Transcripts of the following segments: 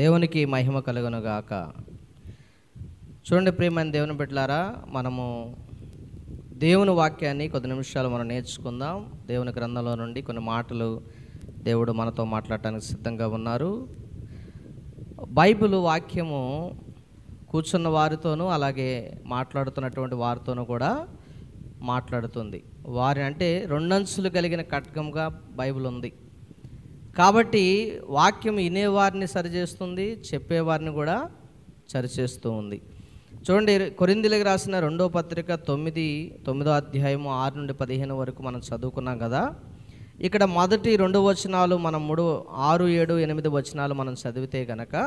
దేవునికి మహిమ కలుగునుగాక. చూడండి ప్రియమైన దేవుని బిడ్డలారా, మనము దేవుని వాక్యాన్ని కొద్ది నిమిషాలు మనం నేర్చుకుందాం. దేవుని గ్రంథంలో నుండి కొన్ని మాటలు దేవుడు మనతో మాట్లాడటానికి సిద్ధంగా ఉన్నారు. బైబిల్ వాక్యము కూర్చున్న వారితోనూ అలాగే మాట్లాడుతున్నటువంటి వారితోనూ కూడా మాట్లాడుతుంది. వారి అంటే రెండంచులు కలిగిన ఖడ్గంగా బైబిల్ ఉంది కాబట్టి వాక్యం వినేవారిని సరిచేస్తుంది, చెప్పేవారిని కూడా సరిచేస్తూ ఉంది. చూడండి, కొరింథీయులకు రాసిన 2వ పత్రిక 9వ అధ్యాయము 6 నుండి 15 వరకు మనం చదువుకున్నాం కదా. ఇక్కడ మొదటి 2 వచనాలు మనం 3, 6, 7, 8 వచనాలు మనం చదివితే కనుక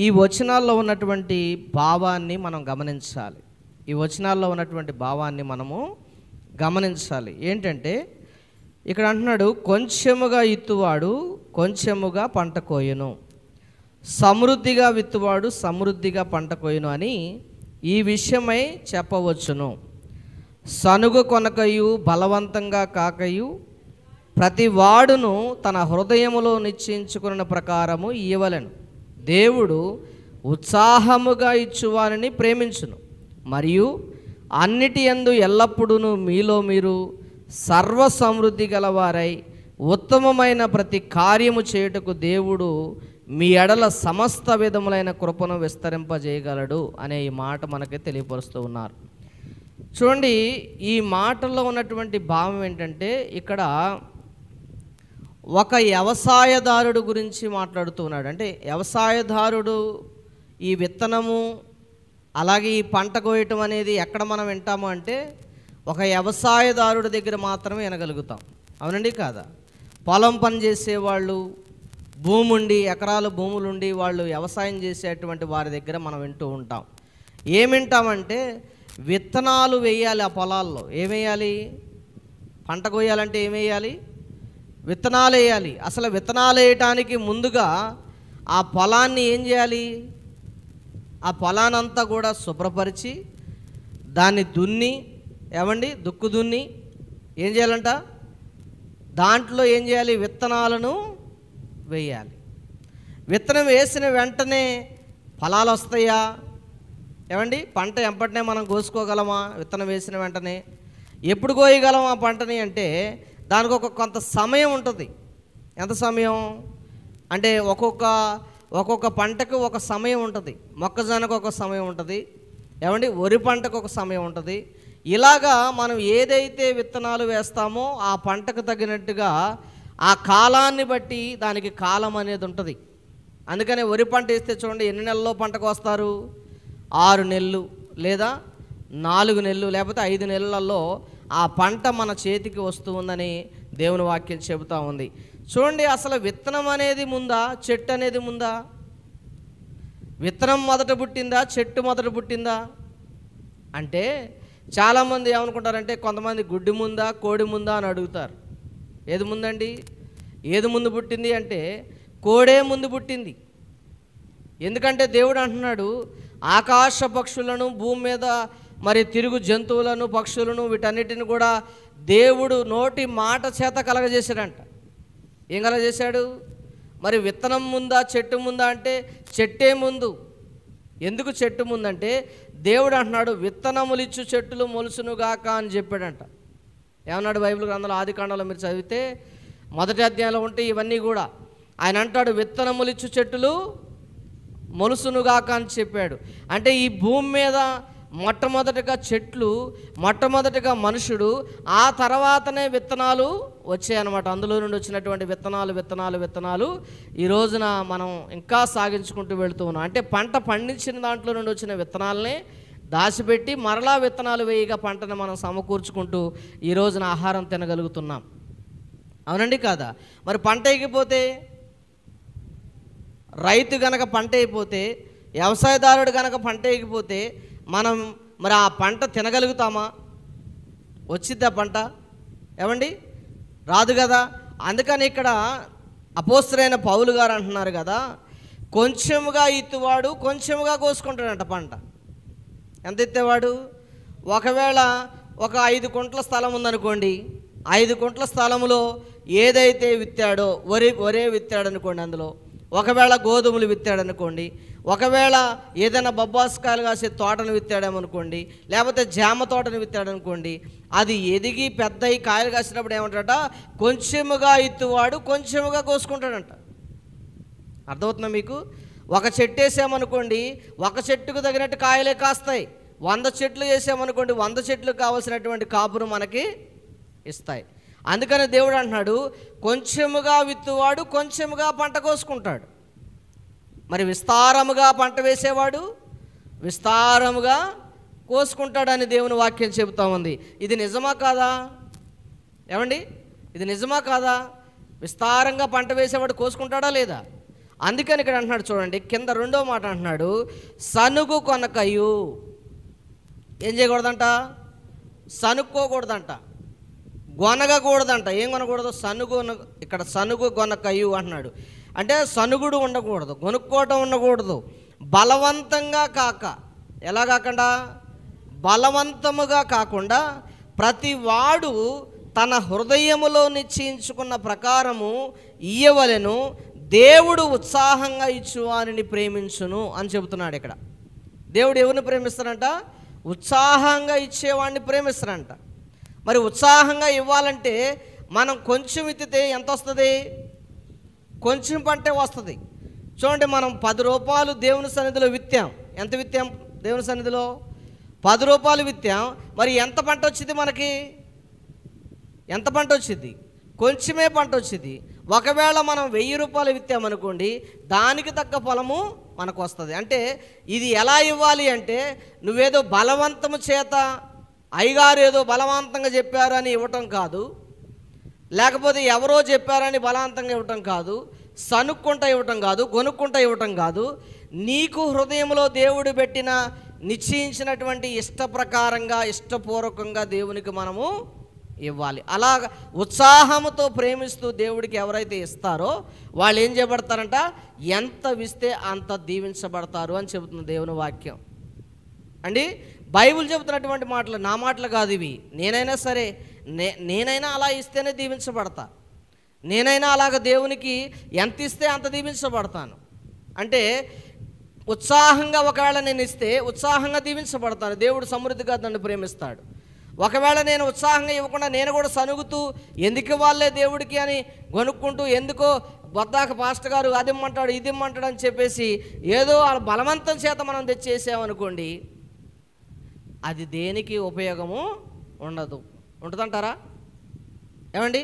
ఈ వచనాల్లో ఉన్నటువంటి భావాన్ని మనం గమనించాలి. ఈ వచనాల్లో ఉన్నటువంటి భావాన్ని మనము గమనించాలి. ఏంటంటే ఇక్కడ అంటున్నాడు, కొంచెముగా ఇత్తువాడు కొంచెముగా పంట కోయును, సమృద్ధిగా విత్తువాడు సమృద్ధిగా పంట కోయును అని ఈ విషయమై చెప్పవచ్చును. సనుగు కొనకయు బలవంతంగా కాకయు ప్రతి వాడును తన హృదయములో నిశ్చయించుకున్న ప్రకారము ఇవ్వలేను. దేవుడు ఉత్సాహముగా ఇచ్చువారిని ప్రేమించును, మరియు అన్నిటి యందు ఎల్లప్పుడూ మీలో మీరు సర్వ సమృద్ధి గలవారై ఉత్తమమైన ప్రతి కార్యము చేయుటకు దేవుడు మీ ఎడల సమస్త విధములైన కృపను విస్తరింపజేయగలడు అనే ఈ మాట మనకి తెలియపరుస్తూ ఉన్నారు. చూడండి, ఈ మాటల్లో ఉన్నటువంటి భావం ఏంటంటే ఇక్కడ ఒక వ్యవసాయదారుడు గురించి మాట్లాడుతూ ఉన్నాడు. అంటే వ్యవసాయదారుడు ఈ విత్తనము అలాగే ఈ పంట కోయటం అనేది ఎక్కడ మనం వింటాము అంటే ఒక వ్యవసాయదారుడి దగ్గర మాత్రమే వినగలుగుతాం. అవునండి కాదా? పొలం పని చేసేవాళ్ళు, భూమి ఉండి ఎకరాల భూములుండి వాళ్ళు వ్యవసాయం చేసేటువంటి వారి దగ్గర మనం వింటూ ఉంటాం. ఏం వింటామంటే విత్తనాలు వేయాలి. ఆ పొలాల్లో ఏం వేయాలి? పంట కోయాలంటే ఏం వేయాలి? విత్తనాలు వేయాలి. అసలు విత్తనాలు వేయటానికి ముందుగా ఆ పొలాన్ని ఏం చేయాలి? ఆ పొలానంతా కూడా శుభ్రపరిచి దాన్ని దున్ని, దుక్కు దున్ని ఏం చేయాలంట? దాంట్లో ఏం చేయాలి? విత్తనాలను వేయాలి. విత్తనం వేసిన వెంటనే ఫలాలు వస్తాయా? పంట ఎంపటినే మనం కోసుకోగలమా? విత్తనం వేసిన వెంటనే ఎప్పుడు కోయగలం ఆ పంటని అంటే దానికి కొంత సమయం ఉంటుంది. ఎంత సమయం అంటే ఒక్కొక్క పంటకు ఒక సమయం ఉంటుంది. మొక్కజొన్నకు ఒక సమయం ఉంటుంది, వరి పంటకు ఒక సమయం ఉంటుంది. ఇలాగా మనం ఏదైతే విత్తనాలు వేస్తామో ఆ పంటకు తగినట్టుగా ఆ కాలాన్ని బట్టి దానికి కాలం అనేది ఉంటుంది. అందుకని వరి పంట వేస్తే చూడండి, ఎన్ని నెలల్లో పంటకు వస్తారు? 6 నెలలు లేదా 4 నెలలు లేకపోతే 5 నెలలలో ఆ పంట మన చేతికి వస్తుందని దేవుని వాక్యం చెబుతూ ఉంది. చూడండి, అసలు విత్తనం అనేది ముందా, చెట్టు అనేది ముందా? విత్తనం మొదట పుట్టిందా, చెట్టు మొదట పుట్టిందా? అంటే చాలామంది ఏమనుకుంటారంటే కొంతమంది గుడ్డి ముందా, కోడి ముందా అని అడుగుతారు. ఏది ముందండి? ఏది ముందు పుట్టింది అంటే కోడే ముందు పుట్టింది. ఎందుకంటే దేవుడు అంటున్నాడు, ఆకాశ పక్షులను, భూమి మీద మరి తిరుగు జంతువులను, పక్షులను, వీటన్నిటిని కూడా దేవుడు నోటి మాట చేత కలగజేశాడంట. ఏం కలగజేశాడు? మరి విత్తనం ముందా, చెట్టు ముందా అంటే చెట్టే ముందు. ఎందుకు చెట్టు ముందంటే దేవుడు అంటున్నాడు, విత్తనములు ఇచ్చు చెట్టులు మొలుసునుగాక అని చెప్పాడంట. ఏమన్నాడు బైబిల్ గ్రంథంలో? ఆదికాండంలో మీరు చదివితే 1వ అధ్యాయంలో ఉంటే ఇవన్నీ కూడా ఆయన అంటాడు, విత్తనములు ఇచ్చు చెట్టులు మొలుసునుగాక అని చెప్పాడు. అంటే ఈ భూమి మీద మొట్టమొదటిగా చెట్లు, మొట్టమొదటిగా మనుషుడు, ఆ తర్వాతనే విత్తనాలు వచ్చాయన్నమాట. అందులో నుండి వచ్చినటువంటి విత్తనాలు ఈ రోజున మనం ఇంకా సాగించుకుంటూ వెళుతూ ఉన్నాం. అంటే పంట పండించిన దాంట్లో నుండి వచ్చిన విత్తనాలనే దాచిపెట్టి మరలా విత్తనాలు వేయగా పంటను మనం సమకూర్చుకుంటూ ఈ రోజున ఆహారం తినగలుగుతున్నాం. అవునండి కాదా? మరి పంట ఎగిపోతే, రైతు గనక పంట అయిపోతే, వ్యవసాయదారుడు గనక పంట ఎగిపోతే మనం మరి ఆ పంట తినగలుగుతామా? వచ్చిద్దా పంట? రాదు కదా. అందుకని ఇక్కడ అపోస్తలుడైన పౌలు గారు అంటున్నారు కదా, కొంచెముగా ఇత్తువాడు కొంచెముగా కోసుకుంటాడంట పంట. ఎంత ఎత్తేవాడు? ఒకవేళ ఒక 5 కుంటల స్థలం ఉందనుకోండి, 5 కుంటల స్థలంలో ఏదైతే విత్తాడో, ఒరే విత్తాడు అనుకోండి, అందులో ఒకవేళ గోధుమలు విత్తాడు అనుకోండి, ఒకవేళ ఏదైనా బొబ్బాస్కాయలు కాసే తోటను విత్తాడేమనుకోండి, లేకపోతే జామ తోటను విత్తాడు అనుకోండి, అది ఎదిగి పెద్ద కాయలు కాసినప్పుడు ఏమంటాడట, కొంచెముగా ఇత్తువాడు కొంచెముగా కోసుకుంటాడంట. అర్థమవుతుందా మీకు? ఒక చెట్టు వేసామనుకోండి, ఒక చెట్టుకు తగినట్టు కాయలే కాస్తాయి. 100 చెట్లు వేసామనుకోండి, 100 చెట్లు కావాల్సినటువంటి కాపును మనకి ఇస్తాయి. అందుకని దేవుడు అంటున్నాడు, కొంచెముగా విత్తువాడు కొంచెముగా పంట కోసుకుంటాడు. మరి విస్తారముగా పంట వేసేవాడు విస్తారముగా కోసుకుంటాడని దేవుని వాక్యం చెబుతా ఉంది. ఇది నిజమా కాదా? ఏమండి, ఇది నిజమా కాదా? విస్తారంగా పంట వేసేవాడు కోసుకుంటాడా లేదా? అందుకని ఇక్కడ అంటున్నాడు చూడండి, కింద రెండో మాట అంటున్నాడు, సనుగు కొనకయు. ఏం చేయకూడదంట? సనుక్కోకూడదంట, గొనగకూడదంట. ఏం కొనకూడదు? ఇక్కడ సనుగు గొనకయు అంటున్నాడు. అంటే సనుగుడు ఉండకూడదు, కొనుక్కోవటం ఉండకూడదు. బలవంతంగా కాక, ఎలా కాకుండా? బలవంతముగా కాకుండా ప్రతి వాడు తన హృదయములో నిశ్చయించుకున్న ప్రకారము ఇయ్యవలెను, దేవుడు ఉత్సాహంగా ఇచ్చువారిని ప్రేమించును అని చెబుతున్నాడు ఇక్కడ. దేవుడు ఎవరిని ప్రేమిస్తారంట? ఉత్సాహంగా ఇచ్చేవాడిని ప్రేమిస్తారంట. మరి ఉత్సాహంగా ఇవ్వాలంటే మనం కొంచెం విత్తితే ఎంత వస్తుంది? కొంచెం పంటే వస్తుంది. చూడండి, మనం 10 రూపాయలు దేవుని సన్నిధిలో విత్తాం. ఎంత విత్తాం? దేవుని సన్నిధిలో 10 రూపాయలు విత్తాం. మరి ఎంత పంట వచ్చింది మనకి? ఎంత పంట వచ్చింది? కొంచెమే పంట వచ్చింది. ఒకవేళ మనం 1000 రూపాయలు విత్తామనుకోండి, దానికి తగ్గ ఫలము మనకు వస్తుంది. అంటే ఇది ఎలా ఇవ్వాలి అంటే, నువ్వేదో బలవంతము చేత, అయ్యగారు ఏదో బలవంతంగా చెప్పారని ఇవ్వటం కాదు, లేకపోతే ఎవరో చెప్పారని బలవంతంగా ఇవ్వటం కాదు, సనుక్కుంటా ఇవ్వటం కాదు, కొనుక్కుంటా ఇవ్వటం కాదు. నీకు హృదయంలో దేవుడు పెట్టిన నిశ్చయించినటువంటి ఇష్ట ప్రకారంగా, ఇష్టపూర్వకంగా దేవునికి మనము ఇవ్వాలి. అలా ఉత్సాహంతో ప్రేమిస్తూ దేవుడికి ఎవరైతే ఇస్తారో వాళ్ళు ఏం చేయబడతారంట? ఎంత విస్తే అంత దీవించబడతారు అని చెబుతుంది దేవుని వాక్యం అండి. బైబిల్ చెబుతున్నటువంటి మాటలు నా మాటలు కాదు ఇవి. నేనైనా సరే, నేనైనా అలా ఇస్తేనే దీవించబడతా. నేనైనా అలాగ దేవునికి ఎంత ఇస్తే అంత దీవించబడతాను. అంటే ఉత్సాహంగా ఒకవేళ నేను ఇస్తే ఉత్సాహంగా దీవించబడతాను. దేవుడు సమృద్ధిగా నన్ను ప్రేమిస్తాడు. ఒకవేళ నేను ఉత్సాహంగా ఇవ్వకుండా నేను కూడా సనుగుతూ ఎందుకు ఇవ్వాలే దేవుడికి అని కొనుక్కుంటూ, ఎందుకో బొద్దాక పాస్టర్ గారు అది ఇమ్మంటాడు ఇది ఇమ్మంటాడు అని చెప్పేసి ఏదో బలవంతం చేత మనం తెచ్చేసామనుకోండి, అది దేనికి ఉపయోగము ఉండదు. ఉంటుందంటారా? ఏమండి,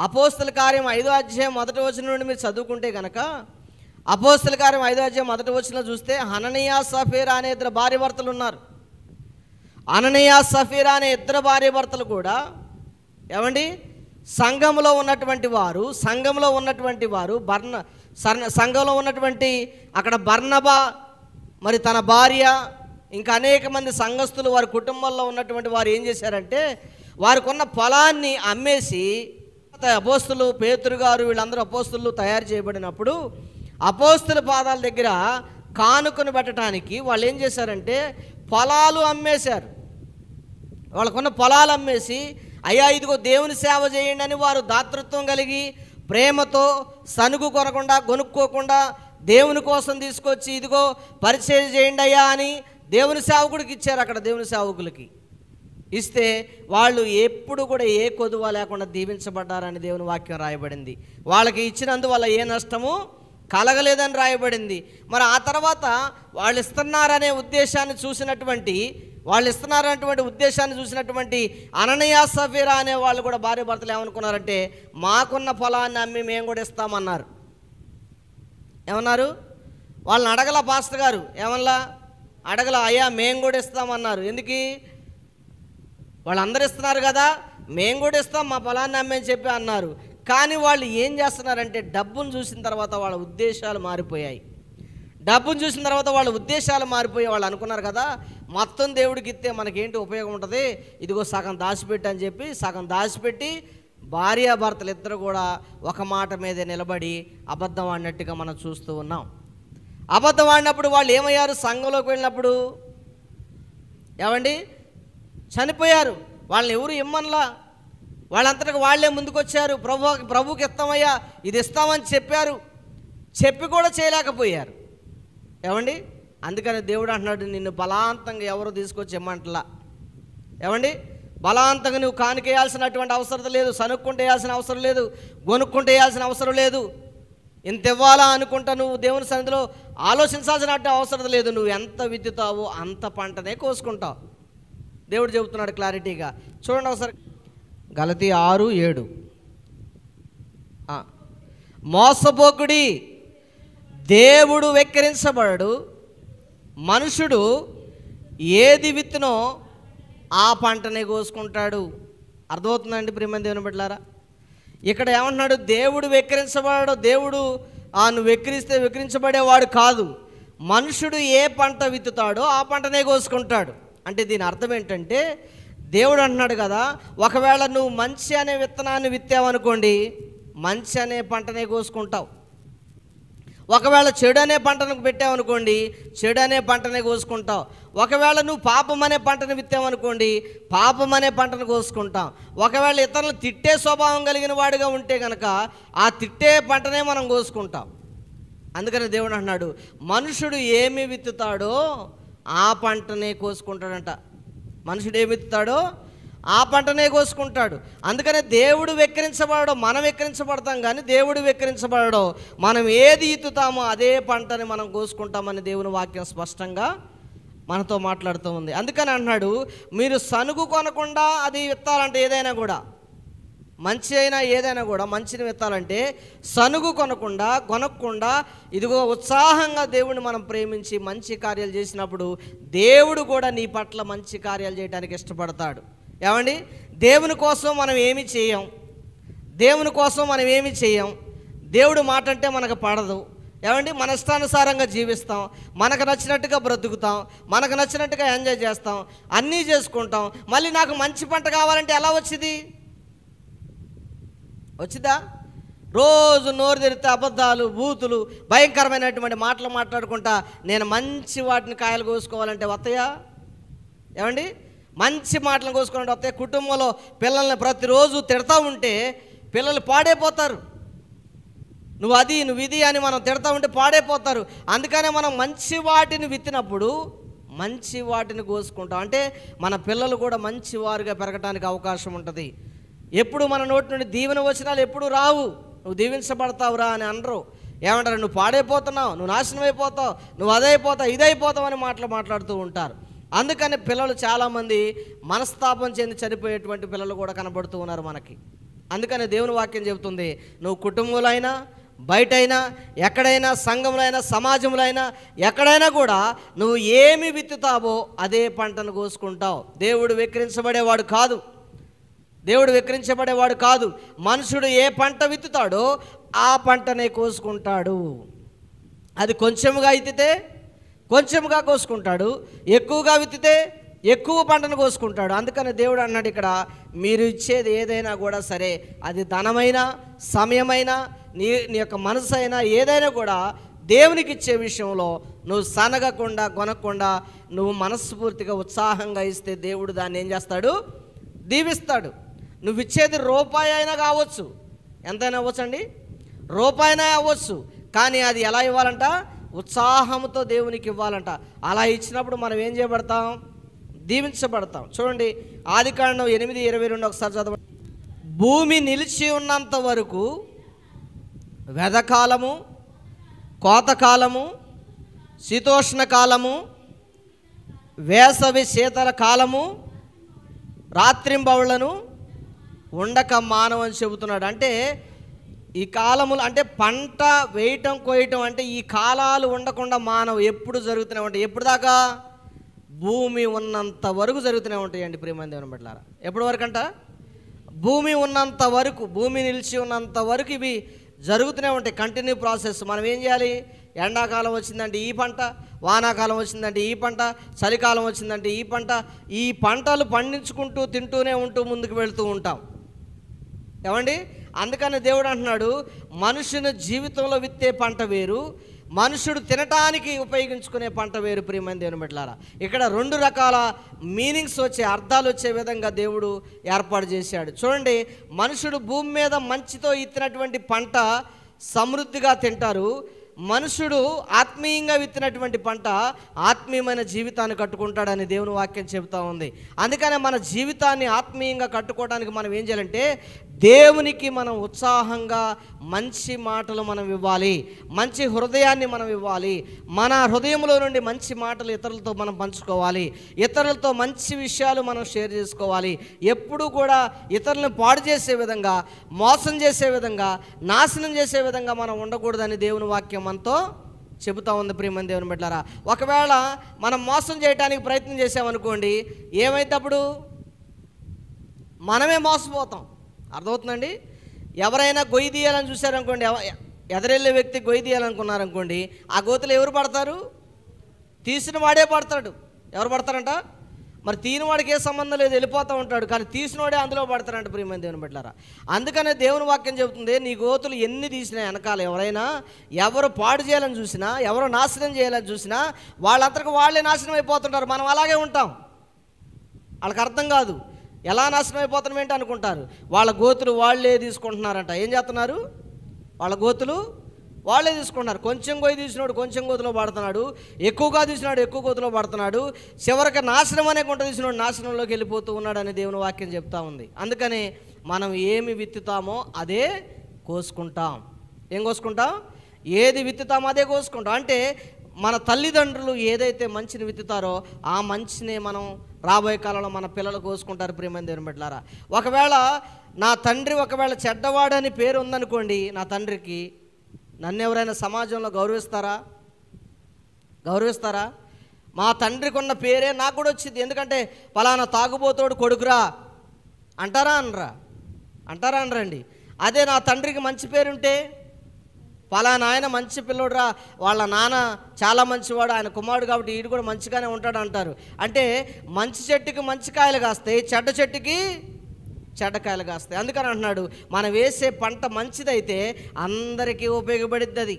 అపోస్తల కార్యం 5వ అధ్యాయం 1వ వచనం నుండి మీరు చదువుకుంటే కనుక, అపోస్తల కార్యం 5వ అధ్యాయం 1వ వచనం చూస్తే, హననీయ సఫీరా అనే 2 భార్యాభర్తలు ఉన్నారు. అననీయ సఫీరా అనే 2 భార్యాభర్తలు కూడా ఏమండి, సంఘంలో ఉన్నటువంటి వారు, సంఘంలో ఉన్నటువంటి అక్కడ బర్నబా, మరి తన భార్య, ఇంకా అనేక మంది సంఘస్థులు వారి కుటుంబంలో ఉన్నటువంటి వారు ఏం చేశారంటే, వారికి ఉన్న పొలాన్ని అమ్మేసి, అపోస్తులు పేతురు గారు వీళ్ళందరూ అపోస్తులు తయారు చేయబడినప్పుడు అపోస్తుల పాదాల దగ్గర కానుకను పెట్టడానికి వాళ్ళు ఏం చేశారంటే పొలాలు అమ్మేశారు. వాళ్ళకున్న పొలాలు అమ్మేసి, అయ్యా ఇదిగో దేవుని సేవ చేయండి అని వారు దాతృత్వం కలిగి ప్రేమతో సనుగు కొనకుండా, కొనుక్కోకుండా దేవుని కోసం తీసుకొచ్చి ఇదిగో పరిచయం చేయండి అయ్యా అని దేవుని సేవకుడికి ఇచ్చారు. అక్కడ దేవుని సేవకులకి ఇస్తే వాళ్ళు ఎప్పుడు కూడా ఏ కొదువ లేకుండా దీవించబడ్డారని దేవుని వాక్యం రాయబడింది. వాళ్ళకి ఇచ్చినందువల్ల ఏ నష్టము కలగలేదని రాయబడింది. మరి ఆ తర్వాత వాళ్ళు ఇస్తున్నారనే ఉద్దేశాన్ని చూసినటువంటి అననీయ సఫీరా అనే వాళ్ళు కూడా భార్య భర్తలు ఏమనుకున్నారంటే, మాకున్న పొలాన్ని అమ్మి మేము కూడా ఇస్తామన్నారు. ఏమన్నారు? వాళ్ళని అడగల పాస్టర్ గారు, ఏమన్నా అడగల, అయ్యా మేము కూడా ఇస్తామన్నారు. ఎందుకు? వాళ్ళందరూ ఇస్తున్నారు కదా, మేము కూడా ఇస్తాం, మా పొలాన్ని అమ్మని చెప్పి అన్నారు. కానీ వాళ్ళు ఏం చేస్తున్నారంటే, డబ్బును చూసిన తర్వాత వాళ్ళ ఉద్దేశాలు మారిపోయాయి. వాళ్ళు అనుకున్నారు కదా, మొత్తం దేవుడికి ఇస్తే మనకేంటి ఉపయోగం ఉంటుంది, ఇదిగో సగం దాచిపెట్టి అని చెప్పి సగం దాచిపెట్టి భార్యాభర్తలు ఇద్దరు కూడా ఒక మాట మీదే నిలబడి అబద్ధం ఆడినట్టుగా మనం చూస్తూ ఉన్నాం. అబద్ధం ఆడినప్పుడు వాళ్ళు ఏమయ్యారు? సంఘంలోకి వెళ్ళినప్పుడు ఏమండి చనిపోయారు. వాళ్ళని ఎవరు ఇమ్మనలా, వాళ్ళంతటికి వాళ్ళే ముందుకొచ్చారు. ప్రభుకి ఇస్తామయ్యా, ఇది ఇస్తామని చెప్పారు. చెప్పి కూడా చేయలేకపోయారు. ఏమండి? అందుకని దేవుడు అంటున్నాడు, నిన్ను బలవంతంగా ఎవరు తీసుకొచ్చి ఇమ్మంటలా. ఏమండి? బలవంతంగా నువ్వు కానుకేయాల్సినటువంటి అవసరం లేదు, సనుక్కుంటే వేయాల్సిన అవసరం లేదు, కొనుక్కుంటే వేయాల్సిన అవసరం లేదు, ఇంత ఇవ్వాలా అనుకుంటా నువ్వు దేవుని సన్నిధిలో ఆలోచించాల్సిన అవసరం లేదు. నువ్వు ఎంత విత్తుతావో అంత పంటనే కోసుకుంటావు. దేవుడు చెబుతున్నాడు క్లారిటీగా. చూడండి ఒకసారి గలతీ 6:7. మోసపోకుడి, దేవుడు వెక్కిరించబడడు, మనుషుడు ఏది విత్తునో ఆ పంటనే కోసుకుంటాడు. అర్థమవుతుందండి ప్రియమైన దేవుని బిడ్డలారా? ఇక్కడ ఏమంటున్నాడు? దేవుడు వెక్కిరించబడడు. దేవుడు నువ్వు వెక్కిరించబడేవాడు కాదు. మనుషుడు ఏ పంట విత్తుతాడో ఆ పంటనే కోసుకుంటాడు. అంటే దీని అర్థం ఏంటంటే, దేవుడు అంటున్నాడు కదా, ఒకవేళ నువ్వు మంచి అనే విత్తనాన్ని విత్తావనుకోండి, మంచి అనే పంటనే కోసుకుంటావు. ఒకవేళ చెడు అనే పంటను పెట్టావనుకోండి, చెడు అనే పంటనే కోసుకుంటావు. ఒకవేళ నువ్వు పాపం అనే పంటను విత్తావనుకోండి, పాపం అనే పంటను కోసుకుంటాం. ఒకవేళ ఇతరులను తిట్టే స్వభావం కలిగిన వాడిగా ఉంటే కనుక ఆ తిట్టే పంటనే మనం కోసుకుంటాం. అందుకని దేవుడు అంటున్నాడు, మనుషుడు ఏమి విత్తుతాడో ఆ పంటనే కోసుకుంటాడంట. మనుషుడు ఏమి విత్తుతాడో ఆ పంటనే కోసుకుంటాడు. అందుకనే దేవుడు వెక్కిరించబడడం, మనం వెక్కిరించబడతాం, కానీ దేవుడు వెక్కిరించబడడం. మనం ఏది ఇత్తుతామో అదే పంటని మనం కోసుకుంటామని దేవుని వాక్యం స్పష్టంగా మనతో మాట్లాడుతూ ఉంది. అందుకని అంటున్నాడు, మీరు సనుగు కొనకుండా అది విత్తాలంటే, ఏదైనా కూడా మంచి అయినా ఏదైనా కూడా మంచిని విత్తాలంటే సనుగు కొనకుండా ఇదిగో ఉత్సాహంగా దేవుడిని మనం ప్రేమించి మంచి కార్యాలు చేసినప్పుడు దేవుడు కూడా నీ పట్ల మంచి కార్యాలు చేయడానికి ఇష్టపడతాడు. ఏమండి? దేవుని కోసం మనం ఏమి చేయం, దేవుడు మాట అంటే మనకు పడదు. ఏమండి? మన ఇష్టానుసారంగా జీవిస్తాం, మనకు నచ్చినట్టుగా బ్రతుకుతాం, మనకు నచ్చినట్టుగా ఎంజాయ్ చేస్తాం, అన్నీ చేసుకుంటాం. మళ్ళీ నాకు మంచి పంట కావాలంటే ఎలా వచ్చిందా? రోజు నోరు తెరిస్తే అబద్ధాలు, బూతులు, భయంకరమైనటువంటి మాటలు మాట్లాడుకుంటా నేను మంచి వాటిని కాయలు కోసుకోవాలంటే వస్తాయా? ఏమండి? మంచి మాటలు కోసుకోవాలంటే వస్తాయి? కుటుంబంలో పిల్లల్ని ప్రతిరోజు తిడతా ఉంటే పిల్లలు పాడైపోతారు. నువ్వు అది, నువ్వు ఇది అని మనం తిడతా ఉంటే పాడైపోతారు. అందుకనే మనం మంచి వాటిని విత్తినప్పుడు మంచి వాటిని కోసుకుంటాం. అంటే మన పిల్లలు కూడా మంచి వారుగా పెరగడానికి అవకాశం ఉంటుంది. ఎప్పుడు మన నోటి నుండి దీవెన వచనాలు ఎప్పుడు రావు. నువ్వు దీవించబడతావురా అని అనరు. ఏమంటారు? నువ్వు పాడైపోతున్నావు, నువ్వు నాశనం అయిపోతావు, నువ్వు అదైపోతావు, ఇదైపోతావు అని మాట్లాడుతూ ఉంటారు. అందుకని పిల్లలు చాలామంది మనస్తాపం చెంది చనిపోయేటువంటి పిల్లలు కూడా కనబడుతూ ఉన్నారు మనకి. అందుకని దేవుని వాక్యం చెబుతుంది, నువ్వు కుటుంబంలో అయినా, బయటైనా, ఎక్కడైనా, సంఘంలో అయినా, సమాజంలో అయినా, ఎక్కడైనా కూడా నువ్వు ఏమి విత్తుతావో అదే పంటను కోసుకుంటావు. దేవుడు వెక్కిరించబడేవాడు కాదు. మనుషుడు ఏ పంట విత్తుతాడో ఆ పంటనే కోసుకుంటాడు. అది కొంచెముగా విత్తితే కొంచెముగా కోసుకుంటాడు, ఎక్కువగా విత్తితే ఎక్కువ పంటను కోసుకుంటాడు. అందుకని దేవుడు అన్నాడు ఇక్కడ, మీరు ఇచ్చేది ఏదైనా కూడా సరే, అది ధనమైనా, సమయమైనా, నీ యొక్క మనసు అయినా, ఏదైనా కూడా దేవునికి ఇచ్చే విషయంలో నువ్వు సనగకుండా, కొనకుండా, నువ్వు మనస్ఫూర్తిగా ఉత్సాహంగా ఇస్తే దేవుడు దాన్ని ఏం చేస్తాడు? దీవిస్తాడు. నువ్వు ఇచ్చేది రూపాయి అయినా కావచ్చు, ఎంతైనా అవ్వచ్చు అండి, రూపాయినా అవ్వచ్చు, కానీ అది ఎలా ఇవ్వాలంట? ఉత్సాహంతో దేవునికి ఇవ్వాలంట. అలా ఇచ్చినప్పుడు మనం ఏం చేయబడతాం? దీవించబడతాం. చూడండి ఆదికాండం 8:22 ఒకసారి చదవండి. భూమి నిలిచి ఉన్నంత వరకు వెదకాలము, కోతకాలము, శీతోష్ణకాలము, వేసవి శీతల కాలము, రాత్రింబవళ్లను ఉండక మానవని చెబుతున్నాడు. అంటే ఈ కాలములు అంటే పంట వేయటం, కోయటం అంటే ఈ కాలాలు ఉండకుండా మానవ ఎప్పుడు జరుగుతూనే ఉంటాయి. ఎప్పుడు దాకా? భూమి ఉన్నంత వరకు జరుగుతూనే ఉంటాయండి ప్రియమైన దేవుని బిడ్డలారా. ఎప్పటి వరకు అంట? భూమి ఉన్నంత వరకు, భూమి నిలిచి ఉన్నంత వరకు ఇవి జరుగుతూనే ఉంటాయి. Continue process. మనం ఏం చేయాలి? ఎండాకాలం వచ్చిందంటే ఈ పంట, వానాకాలం వచ్చిందంటే ఈ పంట, చలికాలం వచ్చిందంటే ఈ పంట, ఈ పంటలు పండించుకుంటూ తింటూనే ఉంటూ ముందుకు వెళుతూ ఉంటాం. ఏమండి? అందుకని దేవుడు అంటున్నాడు, మనుషుని జీవితంలో విత్తే పంట వేరు, మనుషుడు తినటానికి ఉపయోగించుకునే పంట వేరు. ప్రియమైన దేవుని బిడ్డలారా, ఇక్కడ 2 రకాల మీనింగ్స్ వచ్చే, అర్థాలు వచ్చే విధంగా దేవుడు ఏర్పాటు చేశాడు. చూడండి, మనుషుడు భూమి మీద మంచితో ఇచ్చినటువంటి పంట సమృద్ధిగా తింటారు. మనుషుడు ఆత్మీయంగా విత్తినటువంటి పంట ఆత్మీయమైన జీవితాన్ని కట్టుకుంటాడని దేవుని వాక్యం చెబుతూ ఉంది. అందుకనే మన జీవితాన్ని ఆత్మీయంగా కట్టుకోవడానికి మనం ఏం చేయాలంటే దేవునికి మనం ఉత్సాహంగా మంచి మాటలు మనం ఇవ్వాలి, మంచి హృదయాన్ని మనం ఇవ్వాలి. మన హృదయంలో నుండి మంచి మాటలు ఇతరులతో మనం పంచుకోవాలి, ఇతరులతో మంచి విషయాలు మనం షేర్ చేసుకోవాలి. ఎప్పుడూ కూడా ఇతరులను పాడు చేసే విధంగా, మోసం చేసే విధంగా, నాశనం చేసే విధంగా మనం ఉండకూడదని దేవుని వాక్యం మనతో చెబుతా ఉంది. ప్రియమైన దేవుని బిడ్డలారా, ఒకవేళ మనం మోసం చేయడానికి ప్రయత్నం చేసామనుకోండి, ఏమైతే అప్పుడు మనమే మోసపోతాం. అర్థమవుతుందండి? ఎవరైనా గొయ్యి తీయాలని చూశారనుకోండి, ఎదరెళ్ళే వ్యక్తి గొయ్యి తీయాలనుకున్నారనుకోండి, ఆ గోతులు ఎవరు పడతారు? తీసిన వాడే పడతాడు. ఎవరు పడతారంట? మరి తీని వాడికి ఏ సంబంధం లేదు, వెళ్ళిపోతూ ఉంటాడు. కానీ తీసినవాడే అందులో పడతారంట. ప్రియమైన దేవుని బిడ్డలారా, అందుకనే దేవుని వాక్యం చెబుతుంది, నీ గోతులు ఎన్ని తీసినా వెనకాల ఎవరైనా ఎవరు పాడు చేయాలని చూసినా, ఎవరు నాశనం చేయాలని చూసినా వాళ్ళంతకు వాళ్ళే నాశనం అయిపోతుంటారు. మనం అలాగే ఉంటాం. వాళ్ళకి అర్థం కాదు, ఎలా నాశనం అయిపోతున్నాం ఏంటి అనుకుంటారు. వాళ్ళ గోతులు వాళ్ళే తీసుకుంటున్నారంట. ఏం చేస్తున్నారు? వాళ్ళ గోతులు వాళ్ళే తీసుకుంటున్నారు. కొంచెం గొయ్యి తీసినాడు కొంచెం గోతులో పడుతున్నాడు, ఎక్కువగా తీసినాడు ఎక్కువ గోతులో పడుతున్నాడు, చివరికి నాశనం అనే గుంట తీసినాడు నాశనంలోకి వెళ్ళిపోతూ ఉన్నాడు అని దేవుని వాక్యం చెప్తా ఉంది. అందుకని మనం ఏమి విత్తుతామో అదే కోసుకుంటాం. ఏం కోసుకుంటాం? ఏది విత్తుతామో అదే కోసుకుంటాం. అంటే మన తల్లిదండ్రులు ఏదైతే మంచిని విత్తుతారో ఆ మంచిని మనం రాబోయే కాలంలో మన పిల్లలు కోసుకుంటారు. ప్రియమైన దేవుని బిడ్డలారా, ఒకవేళ నా తండ్రి ఒకవేళ చెడ్డవాడని పేరు ఉందనుకోండి, నా తండ్రికి, నన్ను ఎవరైనా సమాజంలో గౌరవిస్తారా? మా తండ్రికి ఉన్న పేరే నాకు కూడా వచ్చింది. ఎందుకంటే పలానా తాగుబోతోడు కొడుకురా అంటారా అనరండి. అదే నా తండ్రికి మంచి పేరుంటే, పలానా ఆయన మంచి పిల్లోడురా, వాళ్ళ నాన్న చాలా మంచివాడు, ఆయన కుమారుడు కాబట్టి వీడు కూడా మంచిగానే ఉంటాడు అంటారు. అంటే మంచి చెట్టుకి మంచి కాయలు కాస్తాయి, చెడ్డ చెట్టుకి చెడ్డకాయలు కాస్తాయి. అందుకని అంటున్నాడు, మనం వేసే పంట మంచిదైతే అందరికీ ఉపయోగపడిద్ది అది.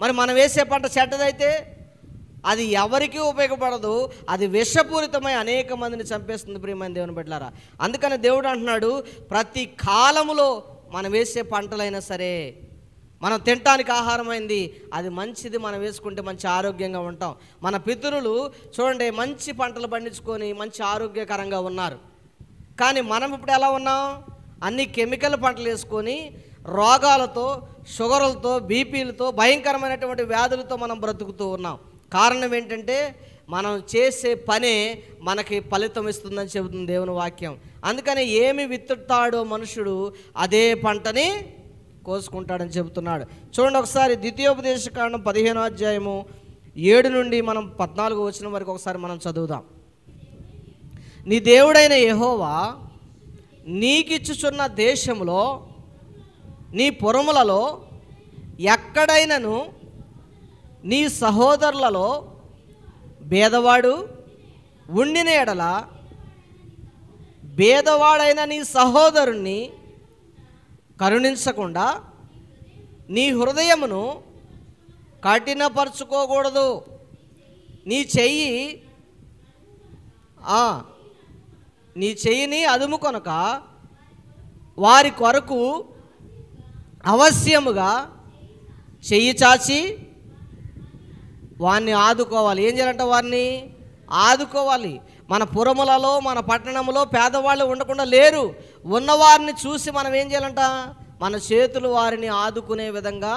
మరి మనం వేసే పంట చెడ్డదైతే అది ఎవరికీ ఉపయోగపడదు, అది విషపూరితమై అనేక మందిని చంపేస్తుంది. ప్రియమైన దేవుని బిడ్డలారా, అందుకని దేవుడు అంటున్నాడు, ప్రతి కాలములో మనం వేసే పంటలైనా సరే, మనం తినటానికి ఆహారమైంది అది మంచిది మనం వేసుకుంటే మంచి ఆరోగ్యంగా ఉంటాం. మన పితరులు చూడండి మంచి పంటలు పండించుకొని మంచి ఆరోగ్యకరంగా ఉన్నారు. కానీ మనం ఇప్పుడు ఎలా ఉన్నాం? అన్ని కెమికల్ పంటలు వేసుకొని రోగాలతో, షుగర్లతో, బీపీలతో, భయంకరమైనటువంటి వ్యాధులతో మనం బ్రతుకుతూ ఉన్నాం. కారణం ఏంటంటే మనం చేసే పనే మనకి ఫలితం ఇస్తుందని చెబుతుంది దేవుని వాక్యం. అందుకని ఏమి విత్తుతాడో మనుషుడు అదే పంటని కోసుకుంటాడని చెబుతున్నాడు. చూడండి ఒకసారి ద్వితీయోపదేశకాండం 15వ అధ్యాయము 7 నుండి మనం 14 వచనం వరకు ఒకసారి మనం చదువుదాం. నీ దేవుడైన యెహోవా నీకిచ్చుచున్న దేశంలో నీ పొరములలో ఎక్కడైనను నీ సహోదరులలో భేదవాడు ఉండిన ఎడల, భేదవాడైన నీ సహోదరుణ్ణి కరుణించకుండా నీ హృదయమును కఠినపరుచుకోకూడదు. నీ చెయ్యిని అదుము కొనక వారి కొరకు అవశ్యముగా చెయ్యి చాచి వారిని ఆదుకోవాలి. ఏం చేయాలంట? వారిని ఆదుకోవాలి. మన పురములలో, మన పట్టణంలో పేదవాళ్ళు ఉండకుండా లేరు. ఉన్నవారిని చూసి మనం ఏం చేయాలంట? మన చేతులు వారిని ఆదుకునే విధంగా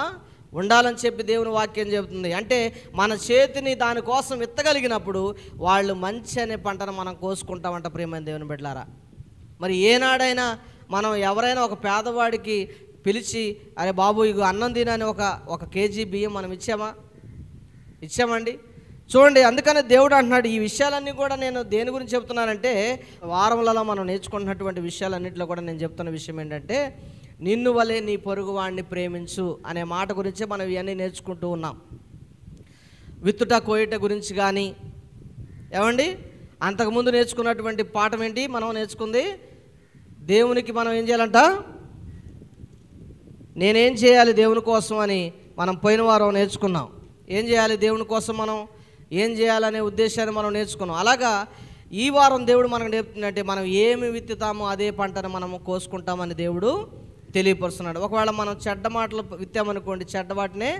ఉండాలని చెప్పి దేవుని వాక్యం చెబుతుంది. అంటే మన చేతిని దానికోసం ఎత్తగలిగినప్పుడు వాళ్ళు మంచి అనే పంటను మనం కోసుకుంటామంట. ప్రియమైన దేవుని బిడ్డలారా, మరి ఏనాడైనా మనం ఎవరైనా ఒక పేదవాడికి పిలిచి, అరే బాబు ఇగో అన్నం తినని ఒక కేజీ బియ్యం మనం ఇచ్చామండి? చూడండి, అందుకనే దేవుడు అంటున్నాడు, ఈ విషయాలన్నీ కూడా నేను దేని గురించి చెప్తున్నానంటే, వారములలో మనం నేర్చుకున్నటువంటి విషయాలన్నింటిలో కూడా నేను చెప్తున్న విషయం ఏంటంటే, నిన్ను వలె నీ పొరుగు వాడిని ప్రేమించు అనే మాట గురించే మనం ఇవన్నీ నేర్చుకుంటూ ఉన్నాం. విత్తుట కోయుట గురించి కానీ, ఏమండి అంతకుముందు నేర్చుకున్నటువంటి పాఠం ఏంటి? మనం నేర్చుకుంది దేవునికి మనం ఏం చేయాలంట, నేనేం చేయాలి దేవుని కోసం అని మనం పోయిన వారం నేర్చుకున్నాం. ఏం చేయాలి దేవుని కోసం, మనం ఏం చేయాలనే ఉద్దేశాన్ని మనం నేర్చుకున్నాం. అలాగా ఈ వారం దేవుడు మనకు చెప్తుందంటే, మనం ఏమి విత్తుతామో అదే పంటను మనము కోసుకుంటామని దేవుడు తెలియపరుస్తున్నాడు. ఒకవేళ మనం చెడ్డ మాటలు విత్తామనుకోండి, చెడ్డ వాటినే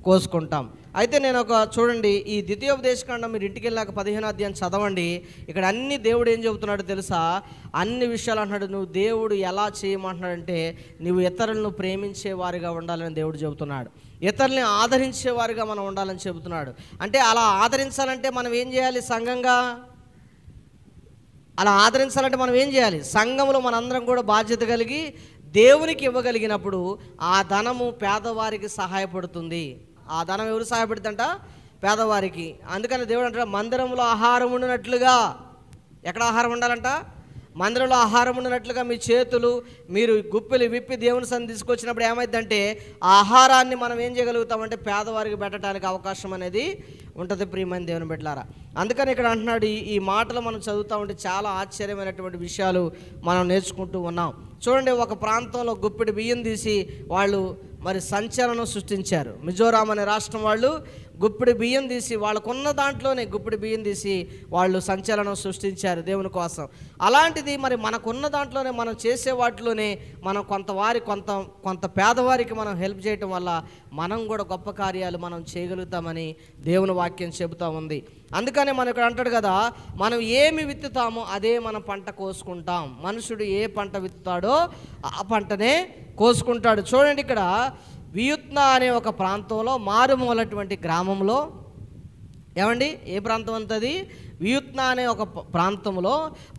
కోసుకుంటాం. అయితే నేను చూడండి, ఈ ద్వితీయోపదేశకాండం మీరు ఇంటికి వెళ్ళాక 15వ అధ్యాయం చదవండి. ఇక్కడ అన్ని దేవుడు ఏం చెబుతున్నాడో తెలుసా? అన్ని విషయాలు అంటున్నాడు. నువ్వు దేవుడు ఎలా చేయమంటున్నాడంటే, నువ్వు ఇతరులను ప్రేమించేవారిగా ఉండాలని దేవుడు చెబుతున్నాడు. ఇతరుల్ని ఆదరించేవారిగా మనం ఉండాలని చెబుతున్నాడు. అంటే అలా ఆదరించాలంటే మనం ఏం చేయాలి? సంఘంగా అలా ఆదరించాలంటే మనం ఏం చేయాలి? సంఘంలో మనందరం కూడా బాధ్యత కలిగి దేవునికి ఇవ్వగలిగినప్పుడు ఆ ధనము పేదవారికి సహాయపడుతుంది. ఆ ధనం ఎవరు సహాయపడుతుందంట? పేదవారికి. అందుకని దేవుడు అంటాడు, మందిరంలో ఆహారం ఉండినట్లుగా. ఎక్కడ ఆహారం ఉండాలంట? మందిరంలో ఆహారం ఉండినట్లుగా మీ చేతులు మీరు గుప్పెలు విప్పి దేవుని సన్నిధికి తీసుకొచ్చినప్పుడు ఏమైందంటే, ఆ ఆహారాన్ని మనం ఏం చేయగలుగుతామంటే పేదవారికి పెట్టడానికి అవకాశం అనేది ఉంటుంది. ప్రియమైన దేవుని బిడ్డలారా, అందుకని ఇక్కడ అంటున్నాడు, ఈ మాటలు మనం చదువుతూ ఉంటే చాలా ఆశ్చర్యమైనటువంటి విషయాలు మనం నేర్చుకుంటూ ఉన్నాం. చూడండి, ఒక ప్రాంతంలో గుప్పెడు బియ్యం తీసి వాళ్ళు మరి సంచలనం సృష్టించారు. మిజోరాం అనే రాష్ట్రం వాళ్ళు గుప్పెడు బియ్యం తీసి, వాళ్ళకున్న దాంట్లోనే గుప్పెడు బియ్యం తీసి వాళ్ళు సంచలనం సృష్టించారు దేవుని కోసం. అలాంటిది మరి మనకున్న దాంట్లోనే మనం చేసే వాటిలోనే మనం కొంత పేదవారికి మనం హెల్ప్ చేయటం వల్ల మనం కూడా గొప్ప కార్యాలు మనం చేయగలుగుతామని దేవుని వాక్యం చెబుతూ ఉంది. అందుకనే మనం ఇక్కడ అంటాడు కదా, మనం ఏమి విత్తుతామో అదే మనం పంట కోసుకుంటాం. మనుషుడు ఏ పంట విత్తుతాడో ఆ పంటనే కోసుకుంటాడు. చూడండి, ఇక్కడ వియుత్నా అనే ఒక ప్రాంతంలో, మారుమూలటువంటి గ్రామంలో, ఏమండి ఏ ప్రాంతం అంతది? వియుత్నా అనే ఒక ప్రాంతంలో,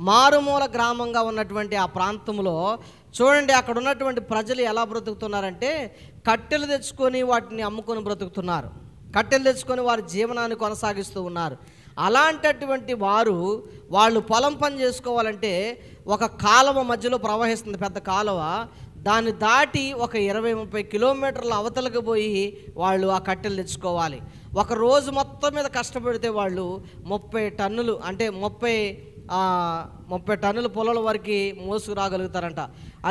మారుమూల గ్రామంగా ఉన్నటువంటి ఆ ప్రాంతంలో చూడండి, అక్కడ ఉన్నటువంటి ప్రజలు ఎలా బ్రతుకుతున్నారంటే, కట్టెలు తెచ్చుకొని వాటిని అమ్ముకొని బ్రతుకుతున్నారు. కట్టెలు తెచ్చుకొని వారి జీవనాన్ని కొనసాగిస్తూ ఉన్నారు. అలాంటటువంటి వాళ్ళు పొలం పని చేసుకోవాలంటే ఒక కాలువ మధ్యలో ప్రవహిస్తుంది, పెద్ద కాలువ. దాన్ని దాటి ఒక 20-30 కిలోమీటర్ల అవతలకు పోయి వాళ్ళు ఆ కట్టెలు తెచ్చుకోవాలి. ఒక రోజు మొత్తం మీద కష్టపడితే వాళ్ళు 30 టన్నులు అంటే 30 టన్నుల పొలాల వరకు మోసుకు రాగలుగుతారంట.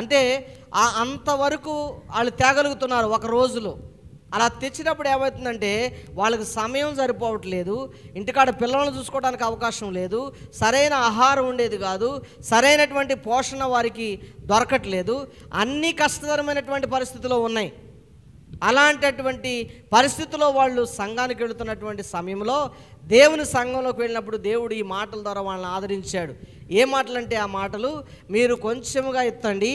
అంటే అంతవరకు వాళ్ళు తేగలుగుతున్నారు ఒక రోజులో. అలా తెచ్చినప్పుడు ఏమవుతుందంటే, వాళ్ళకి సమయం సరిపోవట్లేదు, ఇంటికాడ పిల్లలను చూసుకోవడానికి అవకాశం లేదు, సరైన ఆహారం ఉండేది కాదు, సరైనటువంటి పోషణ వారికి దొరకట్లేదు, అన్నీ కష్టతరమైనటువంటి పరిస్థితుల్లో ఉన్నాయి. అలాంటటువంటి పరిస్థితుల్లో వాళ్ళు సంఘానికి వెళుతున్నటువంటి సమయంలో దేవుని సంఘంలోకి వెళ్ళినప్పుడు దేవుడు ఈ మాటల ద్వారా వాళ్ళని ఆదరించాడు. ఏ మాటలంటే ఆ మాటలు, మీరు కొంచెముగా ఇత్తండి,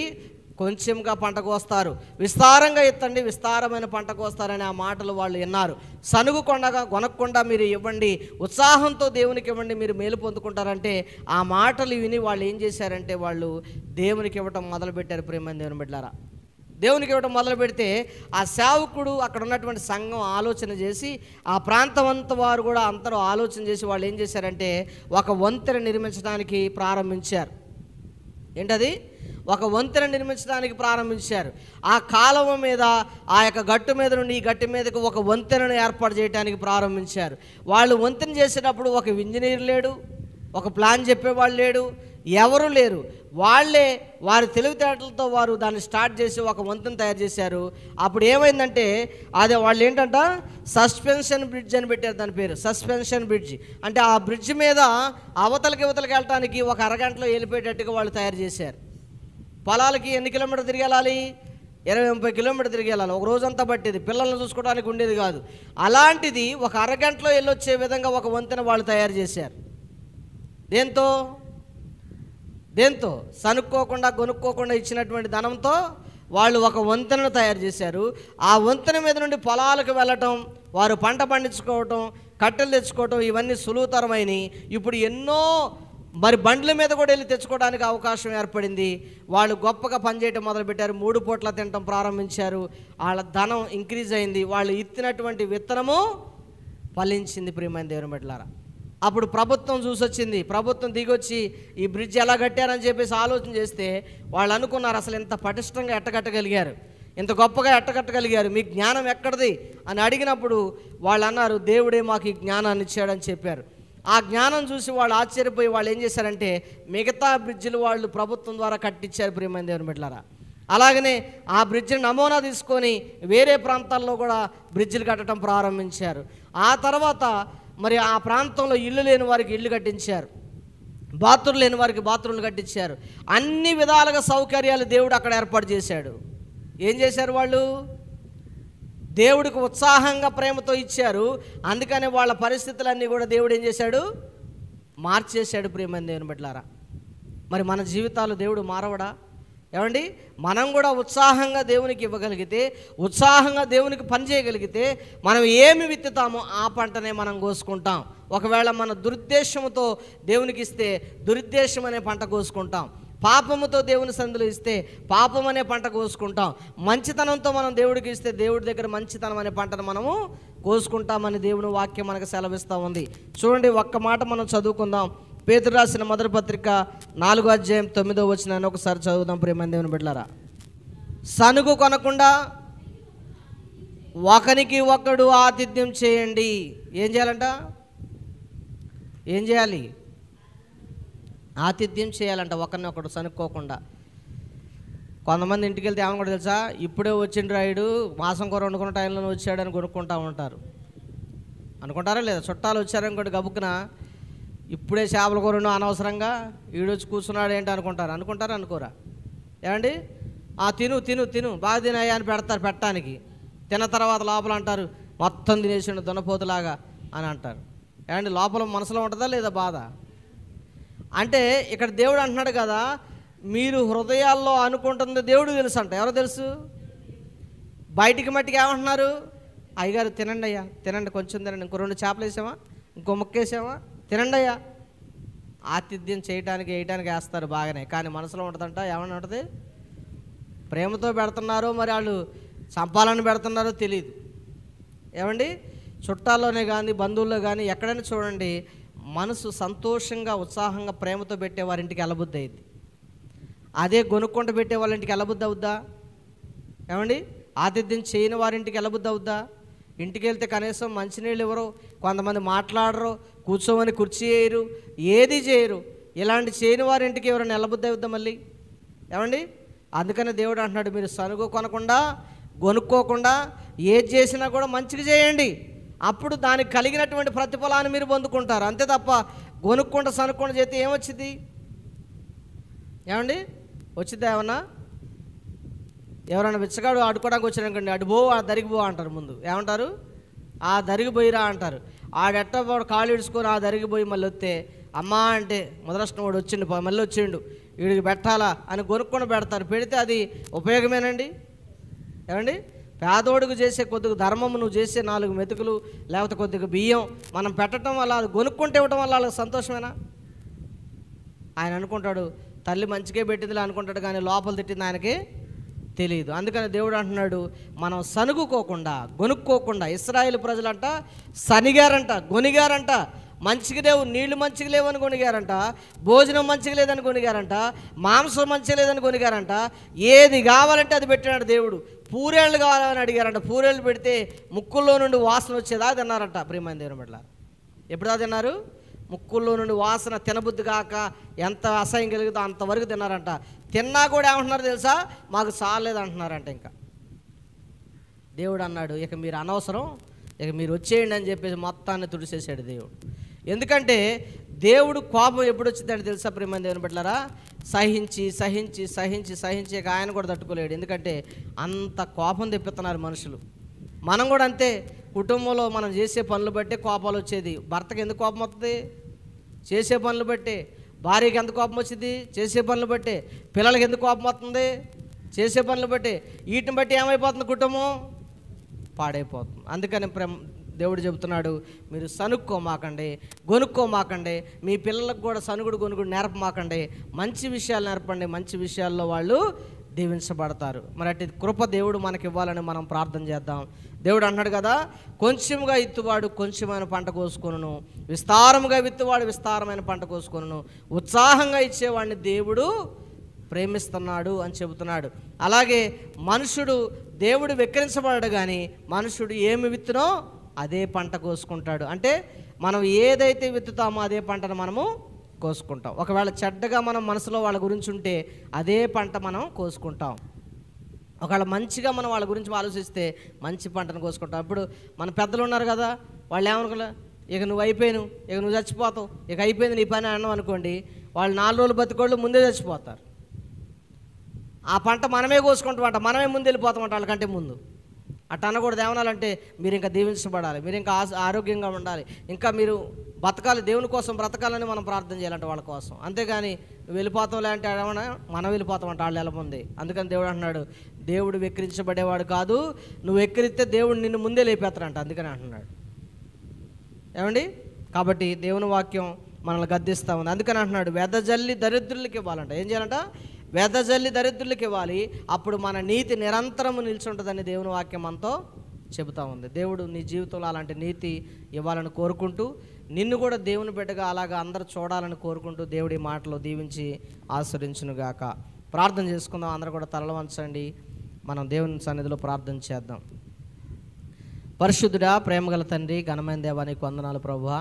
కొంచెంగా పంట కోస్తారు, విస్తారంగా ఎత్తండి, విస్తారమైన పంట కోస్తారని ఆ మాటలు వాళ్ళు విన్నారు. సనుగుకొండగా కొనకుండా మీరు ఇవ్వండి, ఉత్సాహంతో దేవునికి ఇవ్వండి, మీరు మేలు పొందుకుంటారంటే ఆ మాటలు విని వాళ్ళు ఏం చేశారంటే, వాళ్ళు దేవునికి ఇవ్వటం మొదలుపెట్టారు. ప్రియమైన దేవుని బిడ్డలారా, దేవునికి ఇవ్వడం మొదలు పెడితే ఆ సేవకుడు, అక్కడ ఉన్నటువంటి సంఘం ఆలోచన చేసి, ఆ ప్రాంతం అంతా వారు కూడా అందరూ ఆలోచన చేసి వాళ్ళు ఏం చేశారంటే, ఒక వంతెన నిర్మించడానికి ప్రారంభించారు. ఏంటది? ఒక వంతెన నిర్మించడానికి ప్రారంభించారు. ఆ కాలువ మీద, ఆ యొక్క గట్టు మీద నుండి ఈ గట్టు మీదకు ఒక వంతెనను ఏర్పాటు చేయడానికి ప్రారంభించారు. వాళ్ళు వంతెన చేసేటప్పుడు ఒక ఇంజనీర్ లేడు, ఒక ప్లాన్ చెప్పేవాళ్ళు లేడు, ఎవరు లేరు. వాళ్ళే వారి తెలివితేటలతో వారు దాన్ని స్టార్ట్ చేసి ఒక వంతెన తయారు చేశారు. అప్పుడు ఏమైందంటే, అదే వాళ్ళు ఏంటంట, సస్పెన్షన్ బ్రిడ్జ్ అని పెట్టారు. దాని పేరు సస్పెన్షన్ బ్రిడ్జ్. అంటే ఆ బ్రిడ్జ్ మీద అవతలకి వెళ్ళటానికి ఒక అరగంటలో వెళ్ళిపోయేటట్టుగా వాళ్ళు తయారు చేశారు. పొలాలకి ఎన్ని కిలోమీటర్లు తిరిగి వెళ్ళాలి? 20-30 కిలోమీటర్లు తిరిగి వెళ్ళాలి. ఒక రోజంతా పట్టేది, పిల్లల్ని చూసుకోవడానికి ఉండేది కాదు. అలాంటిది ఒక అరగంటలో వెళ్ళొచ్చే విధంగా ఒక వంతెన వాళ్ళు తయారు చేశారు. దేంతో? సనుక్కోకుండా కొనుక్కోకుండా ఇచ్చినటువంటి ధనంతో వాళ్ళు ఒక వంతెనను తయారు చేశారు. ఆ వంతెన మీద నుండి పొలాలకు వెళ్ళటం, వారు పంట పండించుకోవటం, కట్టెలు తెచ్చుకోవటం, ఇవన్నీ సులువుతరమైనవి. ఇప్పుడు ఎన్నో మరి బండ్ల మీద కూడా వెళ్ళి తెచ్చుకోవడానికి అవకాశం ఏర్పడింది. వాళ్ళు గొప్పగా పనిచేయటం మొదలుపెట్టారు. 3 పూట్ల తినటం ప్రారంభించారు. వాళ్ళ ధనం ఇంక్రీజ్ అయింది. వాళ్ళు ఇత్తినటువంటి విత్తనము ఫలించింది. ప్రియమైన దేవుని బిడ్డలారా, అప్పుడు ప్రభుత్వం చూసొచ్చింది. ప్రభుత్వం దిగొచ్చి ఈ బ్రిడ్జ్ ఎలా కట్టారని చెప్పేసి ఆలోచన చేస్తే వాళ్ళు అనుకున్నారు, అసలు ఇంత పటిష్టంగా ఎట్టకట్టగలిగారు, ఇంత గొప్పగా ఎట్టకట్టగలిగారు, మీ జ్ఞానం ఎక్కడిది అని అడిగినప్పుడు వాళ్ళు అన్నారు, దేవుడే మాకు ఈ జ్ఞానాన్ని ఇచ్చాడని చెప్పారు. ఆ జ్ఞానం చూసి వాళ్ళు ఆశ్చర్యపోయి వాళ్ళు ఏం చేశారంటే, మిగతా బ్రిడ్జిలు వాళ్ళు ప్రభుత్వం ద్వారా కట్టించారు. ప్రియమైన దేవుని బిడ్డలారా, అలాగనే ఆ బ్రిడ్జిని నమూనా తీసుకొని వేరే ప్రాంతాల్లో కూడా బ్రిడ్జిలు కట్టడం ప్రారంభించారు. ఆ తర్వాత మరి ఆ ప్రాంతంలో ఇల్లు లేని వారికి ఇల్లు కట్టించారు, బాత్రూమ్ లేని వారికి బాత్రూమ్లు కట్టించారు. అన్ని విధాలుగా సౌకర్యాలు దేవుడు అక్కడ ఏర్పాటు చేశాడు. ఏం చేశారు వాళ్ళు? దేవుడికి ఉత్సాహంగా ప్రేమతో ఇచ్చారు. అందుకని వాళ్ళ పరిస్థితులన్నీ కూడా దేవుడు ఏం చేశాడు? మార్చేశాడు. ప్రియమైన దేవుని బిడ్డలారా, మరి మన జీవితాలు దేవుడు మారవడా? ఏమండి, మనం కూడా ఉత్సాహంగా దేవునికి ఇవ్వగలిగితే, ఉత్సాహంగా దేవునికి పని చేయగలిగితే, మనం ఏమి విత్తుతామో ఆ పంటనే మనం కోసుకుంటాం. ఒకవేళ మన దురుద్దేశంతో దేవునికి ఇస్తే దురుద్దేశం అనే పంట కోసుకుంటాం. పాపముతో దేవుని సందులో ఇస్తే పాపం అనే పంట కోసుకుంటాం. మంచితనంతో మనం దేవుడికి ఇస్తే దేవుడి దగ్గర మంచితనం అనే పంటను మనము కోసుకుంటామని దేవుని వాక్యం మనకు సెలవిస్తూ ఉంది. చూడండి, ఒక్క మాట మనం చదువుకుందాం. పేతురు రాసిన మొదటి పత్రిక 4వ అధ్యాయం 9వ వచనాన్ని ఒకసారి చదువుదాం. ప్రియమైన దేవుని బిడ్డలారా, సనుగు కొనకుండా ఒకనికి ఒకడు ఆతిథ్యం చేయండి. ఏం చేయాలంట? ఏం చేయాలి? ఆతిథ్యం చేయాలంట, ఒకరినొకడు సనుక్కోకుండా. కొంతమంది ఇంటికి వెళ్తే ఏమని కూడా తెలుసా, ఇప్పుడే వచ్చిండు రాయుడు, మాసం కూర వండుకున్న టైంలో వచ్చాడని కొనుక్కుంటూ ఉంటారు. అనుకుంటారా లేదా? చుట్టాలు వచ్చారనుకోండి, గబుక్కున ఇప్పుడే చేపల కూరను అనవసరంగా ఈడొచ్చి కూర్చున్నాడు ఏంటి అనుకుంటారు. అనుకోరా? ఏమండి, తిను తిను తిను బాగా తినయ్యా అని పెడతారు. పెట్టడానికి తిన్న తర్వాత లోపల అంటారు, మొత్తం తినేసిండు దున్నపోతులాగా అని అంటారు. ఏమండి, లోపల మనసులో ఉంటుందా లేదా బాధ? అంటే ఇక్కడ దేవుడు అంటున్నాడు కదా, మీరు హృదయాల్లో అనుకుంటుంది దేవుడు తెలుసు అంట. ఎవరో తెలుసు? బయటికి మట్టికి ఏమంటున్నారు? అయ్యగారు తినండి అయ్యా, తినండి, కొంచెం తినండి, ఇంకో 2 చేపలు వేసామా, ఇంకో ముక్క వేసామా, తినండి అయ్యా. ఆతిథ్యం చేయటానికి వేయటానికి వేస్తారు బాగానే, కానీ మనసులో ఉంటుందంట. ఏమన్నా ఉంటుంది? ప్రేమతో పెడుతున్నారో మరి వాళ్ళు చంపాలని పెడుతున్నారో తెలియదు. ఏమండి, చుట్టాల్లోనే కానీ బంధువుల్లో కానీ ఎక్కడైనా చూడండి, మనసు సంతోషంగా ఉత్సాహంగా ప్రేమతో పెట్టే వారింటికి వెళ్ళబుద్ధి అయింది. అదే కొనుక్కుంటూ పెట్టే వాళ్ళ ఇంటికి వెళ్ళబుద్ధి అవుద్దా? ఏమండి, ఆతిథ్యం చేయని వారింటికి వెళ్ళబుద్ధి అవుద్దా? ఇంటికి వెళ్తే కనీసం మంచినీళ్ళు ఇవ్వరు, కొంతమంది మాట్లాడరు, కూర్చోమని కుర్చీ వేయరు, ఏది చేయరు. ఇలాంటి చేయని వారింటికి ఎవరైనా వెళ్ళబుద్ధి అవుద్దా మళ్ళీ? ఏమండి, అందుకని దేవుడు అంటున్నాడు, మీరు సనుగు కొనకుండా కొనుక్కోకుండా ఏది చేసినా కూడా మంచిగా చేయండి. అప్పుడు దానికి కలిగినటువంటి ప్రతిఫలాన్ని మీరు పొందుకుంటారు. అంతే తప్ప కొనుక్కుంటూ సనుక్కుండా చేస్తే ఏమొచ్చింది? ఏమండి, వచ్చిద్దా? ఎవరైనా బిచ్చగాడు ఆడుకోవడానికి వచ్చారనుకోండి, అడుబో ఆ దరికి పో అంటారు. ముందు ఏమంటారు? ఆ దరికి పోయిరా అంటారు. ఆడెట్టవాడు కాళ్ళు ఇడుచుకొని ఆ దరికి పోయి మళ్ళీ వస్తే, అమ్మా అంటే మొదలసిన వాడు వచ్చిండు, మళ్ళీ వచ్చిండు, వీడికి పెట్టాలా అని కొనుక్కొని పెడతారు. పెడితే అది ఉపయోగమేనండి? ఏమండి, పేదోడుకు చేసే కొద్దిగా ధర్మం, నువ్వు చేసే 4 మెతుకులు లేకపోతే కొద్దిగా బియ్యం మనం పెట్టడం వల్ల, అది కొనుక్కుంటే ఇవ్వడం వల్ల వాళ్ళకి సంతోషమేనా? ఆయన అనుకుంటాడు తల్లి మంచిగా పెట్టిందిలే అనుకుంటాడు, కానీ లోపల తిట్టింది ఆయనకి తెలియదు. అందుకని దేవుడు అంటున్నాడు, మనం సనుగుకోకుండా కొనుక్కోకుండా. ఇశ్రాయేలు ప్రజలంట సనిగారంట, గొనిగారంట. మంచిగా లేవు, నీళ్లు మంచిగా లేవని కొనిగారంట, భోజనం మంచిగా లేదని కొనిగారంట, మాంసం మంచిగా లేదని కొనిగారంట. ఏది కావాలంటే అది పెట్టాడు దేవుడు. పూరేళ్ళు కావాలని అడిగారంట, పూరేళ్ళు పెడితే ముక్కుల్లో నుండి వాసన వచ్చేదా తిన్నారంట. ప్రియమైన దేవుని బిడ్డలారా, ఎప్పుడా తిన్నారు? ముక్కుల్లో నుండి వాసన తినబుద్ధి కాక ఎంత అసహ్యం కలిగితే అంతవరకు తిన్నారంట. తిన్నా కూడా ఏమంటున్నారు తెలుసా? మాకు చాలేదు అంటున్నారంట. ఇంకా దేవుడు అన్నాడు, ఇక మీరు అనవసరం, ఇక మీరు వచ్చేయండి అని చెప్పేసి మొత్తాన్ని తుడిసేసాడు దేవుడు. ఎందుకంటే దేవుడు కోపం ఎప్పుడు వచ్చిందంటే తెలుసా ప్రియమైన దేవుని బిడ్డలారా? సహించి సహించి సహించి సహించి ఇక ఆయన కూడా తట్టుకోలేడు. ఎందుకంటే అంత కోపం తెప్పిస్తున్నారు మనుషులు. మనం కూడా అంతే, కుటుంబంలో మనం చేసే పనులు బట్టే కోపాలు వచ్చేది. భర్తకి ఎందుకు కోపం వస్తుంది? చేసే పనులు బట్టే. భార్యకి ఎంత కోపం వచ్చింది? చేసే పనులు బట్టే. పిల్లలకి ఎందుకు కోపం వస్తుంది? చేసే పనులు బట్టే. వీటిని బట్టి ఏమైపోతుంది? కుటుంబం పాడైపోతుంది. అందుకని దేవుడు చెబుతున్నాడు, మీరు సనుక్కోమాకండి, కొనుక్కోమాకండి. మీ పిల్లలకు కూడా సనుగుడు కొనుగుడు నేర్పమాకండి. మంచి విషయాలు నేర్పండి, మంచి విషయాల్లో వాళ్ళు దీవించబడతారు. మరి అట్టి కృప దేవుడు మనకి ఇవ్వాలని మనం ప్రార్థన చేద్దాం. దేవుడు అంటున్నాడు కదా, కొంచెంగా ఇత్తువాడు కొంచెమైన పంట కోసుకొనును, విస్తారముగా విత్తువాడు విస్తారమైన పంట కోసుకొనును. ఉత్సాహంగా ఇచ్చేవాడిని దేవుడు ప్రేమిస్తున్నాడు అని చెబుతున్నాడు. అలాగే మనుషుడు దేవుడు వెక్కిరించబడడు, కానీ మనుషుడు ఏమి విత్తునో అదే పంట కోసుకుంటాడు. అంటే మనం ఏదైతే విత్తుతామో అదే పంటను మనము కోసుకుంటాం. ఒకవేళ చెడ్డగా మనం మనసులో వాళ్ళ గురించి ఉంటే అదే పంట మనం కోసుకుంటాం. ఒకవేళ మంచిగా మనం వాళ్ళ గురించి ఆలోచిస్తే మంచి పంటను కోసుకుంటాం. ఇప్పుడు మన పెద్దలు ఉన్నారు కదా, వాళ్ళు ఏమనుకోలే, ఇక నువ్వు అయిపోయాను, ఇక నువ్వు చచ్చిపోతావు, ఇక అయిపోయింది నీ పని అన్నాం అనుకోండి, వాళ్ళు 4 రోజులు బతికోళ్ళు ముందే చచ్చిపోతారు. ఆ పంట మనమే కోసుకుంటామంట, మనమే ముందు వెళ్ళిపోతామంట వాళ్ళకంటే ముందు. అట్ట అనకూడదు. ఏమనాలంటే మీరు ఇంకా దీవించబడాలి, మీరు ఇంకా ఆరోగ్యంగా ఉండాలి, ఇంకా మీరు బతకాలి, దేవుని కోసం బ్రతకాలని మనం ప్రార్థన చేయాలంటే వాళ్ళ కోసం. అంతేగాని నువ్వు వెళ్ళిపోతాంలే అంటే ఏమన్నా మనం వెళ్ళిపోతామంటే వాళ్ళు ఎలా ఉంది. అందుకని దేవుడు అంటున్నాడు, దేవుడు వెక్కిరించబడేవాడు కాదు, నువ్వు వెక్కిరిస్తే దేవుడు నిన్ను ముందే లేపేస్తాడంట. అందుకని అంటున్నాడు. ఏమండి? కాబట్టి దేవుని వాక్యం మనల్ని గద్దిస్తూ ఉంది. అందుకని అంటున్నాడు, వెదజల్లి దరిద్రులకి ఇవ్వాలంట. ఏం చేయాలంట? వెదజల్లి దరిద్రులకి ఇవ్వాలి. అప్పుడు మన నీతి నిరంతరము నిల్చుంటుందని దేవుని వాక్యం మనతో చెబుతూ ఉంది. దేవుడు నీ జీవితంలో అలాంటి నీతి ఇవ్వాలని కోరుకుంటూ, నిన్ను కూడా దేవుని బిడ్డగా అలాగా అందరూ చూడాలని కోరుకుంటూ దేవుడి మాటలు దీవించి ఆశీర్వదించునుగాక. ప్రార్థన చేసుకుందాం. అందరూ కూడా తలలు వంచండి. మనం దేవుని సన్నిధిలో ప్రార్థన చేద్దాం. పరిశుద్ధుడా, ప్రేమగల తండ్రి, ఘనమైన దేవా, నీకు వందనాలు ప్రభువా.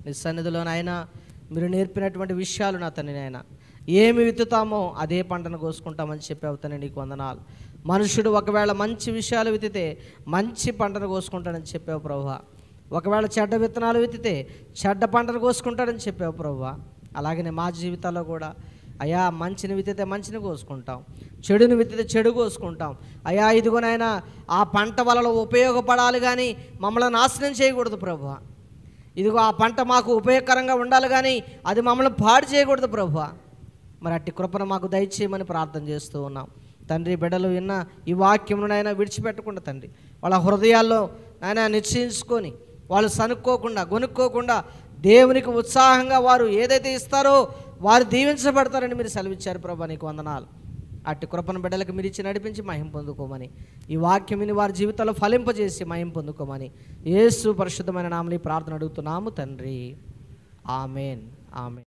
నీ సన్నిధిలో నాయన మీరు నేర్పినటువంటి విషయాలు నా తండ్రి నాయన, ఏమి విత్తుతామో అదే పంటను కోసుకుంటామని చెప్పావు తండ్రి, నీకు వందనాలు. మనుషుడు ఒకవేళ మంచి విషయాలు విత్తితే మంచి పంటను కోసుకుంటాడని చెప్పావు ప్రభువా. ఒకవేళ చెడ్డ విత్తనాలు విత్తితే చెడ్డ పంటను కోసుకుంటాడని చెప్పావు ప్రభువా. అలాగనే మా జీవితాల్లో కూడా అయ్యా, మంచిని విత్తితే మంచిని కోసుకుంటాం, చెడుని విత్తితే చెడు కోసుకుంటాం. అయ్యా ఇదిగోనైనా ఆ పంట వలన ఉపయోగపడాలి కానీ మమ్మల్ని నాశనం చేయకూడదు ప్రభువా. ఇదిగో ఆ పంట మాకు ఉపయోగకరంగా ఉండాలి కానీ అది మమ్మల్ని పాడు చేయకూడదు ప్రభువా. మరి అట్టి కృపను మాకు దయచేయమని ప్రార్థన చేస్తూ ఉన్నాం తండ్రి. బిడ్డలు విన్న ఈ వాక్యమునైనా విడిచిపెట్టకుండా తండ్రి, వాళ్ళ హృదయాల్లో ఆయన నిశ్చయించుకొని వాళ్ళు సనుక్కోకుండా గొనుక్కోకుండా దేవునికి ఉత్సాహంగా వారు ఏదైతే ఇస్తారో వారు దీవించబడతారని మీరు సెలవిచ్చారు ప్రభా, నీకు వందనాలు. అట్టి కృపను బిడ్డలకు మీరు ఇచ్చి నడిపించి మహిమ పొందుకోమని, ఈ వాక్యం విని వారి జీవితాల్లో ఫలింపజేసి మహిమ పొందుకోమని యేసు పరిశుద్ధమైన నామములో ప్రార్థన అడుగుతున్నాము తండ్రి. Amen, amen.